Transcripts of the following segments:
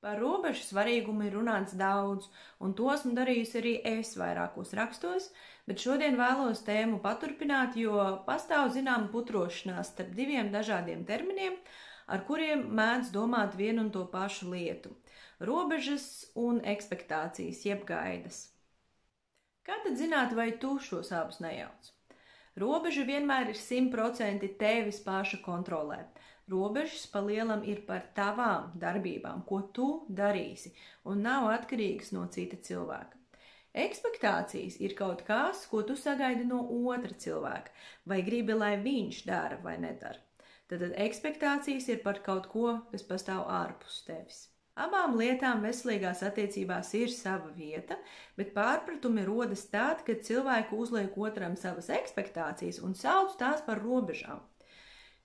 Par robežu svarīgumu ir runāts daudz, un to esmu darījusi arī es vairākos rakstos, bet šodien vēlos tēmu paturpināt, jo pastāv zināma putrošanās starp diviem dažādiem terminiem, ar kuriem mēdz domāt vienu un to pašu lietu – robežas un ekspektācijas, jeb gaidas. Kā tad zināt, vai tu šos abus nejauc? Robeža vienmēr ir 100% tevis paša kontrolē. Robežas pa lielam ir par tavām darbībām, ko tu darīsi, un nav atkarīgas no cita cilvēka. Ekspektācijas ir kaut kas, ko tu sagaidi no otra cilvēka, vai gribi, lai viņš dara vai nedara. Tad ekspektācijas ir par kaut ko, kas pastāv ārpus tevis. Abām lietām veselīgās attiecībās ir sava vieta, bet pārpratumi rodas tad, kad cilvēku uzliek otram savas ekspektācijas un sauc tās par robežām.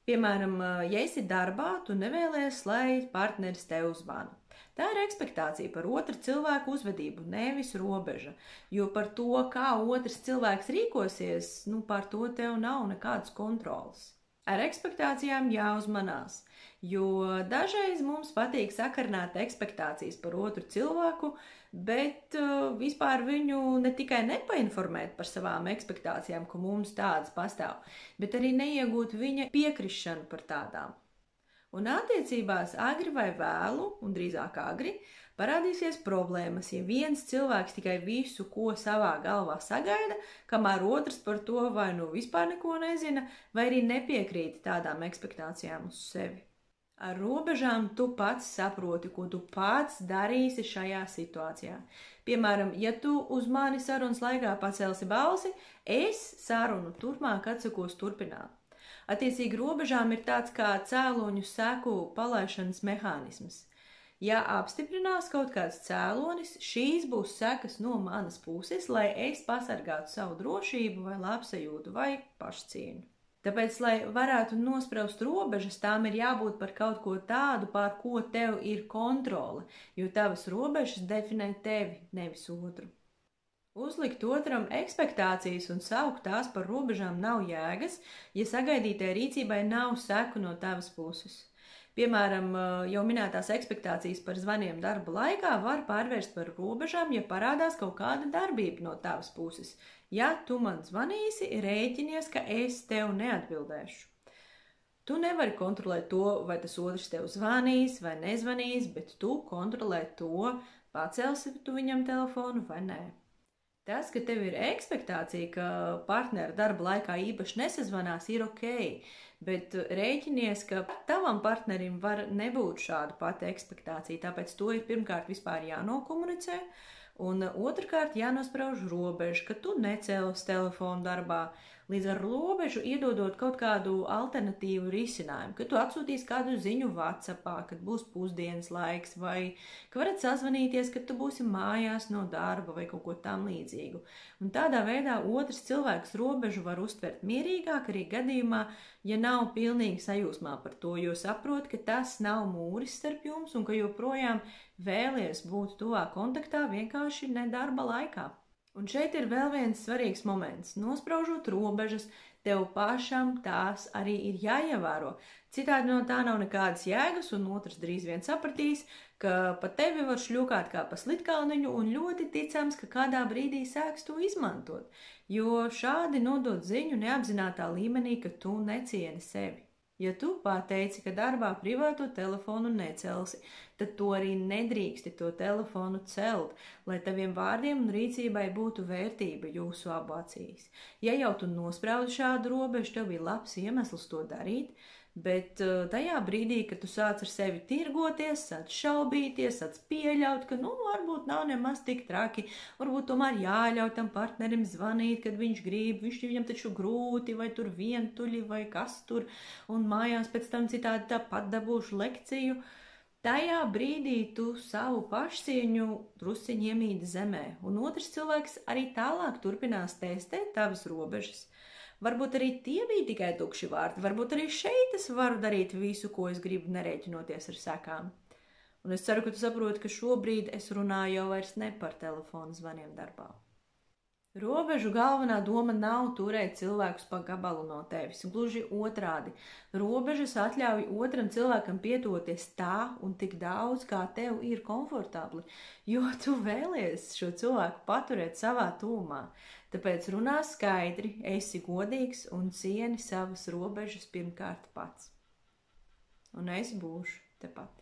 Piemēram, ja esi darbā, tu nevēlies, lai partneris tev zvana. Tā ir ekspektācija par otru cilvēku uzvedību, nevis robeža, jo par to, kā otrs cilvēks rīkosies, par to tev nav nekādas kontrolas. Ar ekspektācijām jāuzmanās, jo dažreiz mums patīk sakarināt ekspektācijas par otru cilvēku, bet vispār viņu ne tikai nepainformēt par savām ekspektācijām, ka mums tādas pastāv, bet arī neiegūt viņa piekrišanu par tādām. Un attiecībās agri vai vēlu, un drīzāk agri, parādīsies problēmas, ja viens cilvēks tikai visu, ko savā galvā sagaida, kamēr otrs par to vai nu vispār neko nezina, vai arī nepiekrīt tādām ekspektācijām uz sevi. Ar robežām tu pats saproti, ko tu pats darīsi šajā situācijā. Piemēram, ja tu uz mani sarunas laikā pacelsi balsi, es sarunu turpmāk atsakos turpināt. Attiecīgi robežām ir tāds kā cēloņu seku palaišanas mehānisms. Ja apstiprinās kaut kāds cēlonis, šīs būs sekas no manas puses, lai es pasargātu savu drošību vai labsajūtu vai pašcieņu. Tāpēc, lai varētu nospraust robežas, tām ir jābūt par kaut ko tādu, pār ko tev ir kontrole, jo tavas robežas definē tevi, nevis otru. Uzlikt otram ekspektācijas un saukt tās par robežām nav jēgas, ja sagaidītai rīcībai nav seku no tavas puses. Piemēram, jau minētās ekspektācijas par zvaniem darba laikā var pārvērst par robežām, ja parādās kaut kāda darbība no tavas puses. Ja tu man zvanīsi, rēķinies, ka es tev neatbildēšu. Tu nevari kontrolēt to, vai tas otrs tev zvanīs vai nezvanīs, bet tu kontrolē to, pacelsi tu viņam telefonu vai nē. Tas, ka tev ir ekspektācija, ka partneri darba laikā īpaši nesazvanās, ir ok, bet rēķinies, ka tavam partnerim var nebūt šāda pati ekspektācija, tāpēc to ir pirmkārt vispār jānokomunicē, un otrkārt jānosprauž robežu, ka tu necēlies telefonu darbā, līdz ar robežu iedodot kaut kādu alternatīvu risinājumu, ka tu atsūtīsi kādu ziņu WhatsAppā, kad būs pusdienas laiks, vai ka varat sazvanīties, kad tu būsi mājās no darba vai kaut ko tam līdzīgu. Un tādā veidā otrs cilvēks robežu var uztvert mierīgāk arī gadījumā, ja nav pilnīgi sajūsmā par to, jo saprot, ka tas nav mūris starp jums un ka joprojām vēlies būt tuvā kontaktā vienkārši ne darba laikā. Un šeit ir vēl viens svarīgs moments. Nospraužot robežas, tev pašam tās arī ir jāievēro. Citādi no tā nav nekādas jēgas, un otrs drīz vien sapratīs, ka pa tevi var šļukāt kā pa slitkalniņu, un ļoti ticams, ka kādā brīdī sāks to izmantot, jo šādi nodot ziņu neapzinātā līmenī, ka tu necieni sevi. Ja tu pateici, ka darbā privāto telefonu necelsi, tad to arī nedrīksti to telefonu celt, lai taviem vārdiem un rīcībai būtu vērtība jūsu abu acīs. Ja jau tu nospraudi šādu robežu, tev bija labs iemesls to darīt, bet tajā brīdī, kad tu sāc ar sevi tirgoties, sāc šaubīties, sāc pieļaut, ka varbūt nav nemaz tik traki, varbūt tomēr jāļauj tam partnerim zvanīt, kad viņš grib, viņam taču grūti, vai tur vientuļi, vai kas tur, un mājās pēc tam citādi tāpat dabūšu lekciju. Tajā brīdī tu savu pašcieņu drusciņi iemīti zemē, un otrs cilvēks arī tālāk turpinās testēt tavas robežas. Varbūt arī tie bija tikai tukši vārdi, varbūt arī šeit es varu darīt visu, ko es gribu, nerēķinoties ar sekām. Un es ceru, ka tu saproti, ka šobrīd es runāju jau vairs ne par telefonu zvaniem darbā. Robežu galvenā doma nav turēt cilvēkus pa gabalu no tevis, gluži otrādi. Robežas atļauj otram cilvēkam pietuvoties tā un tik daudz, kā tev ir komfortabli, jo tu vēlies šo cilvēku paturēt savā tūmā. Tāpēc runā skaidri, esi godīgs un cieni savas robežas pirmkārt pats. Un es būšu tepat.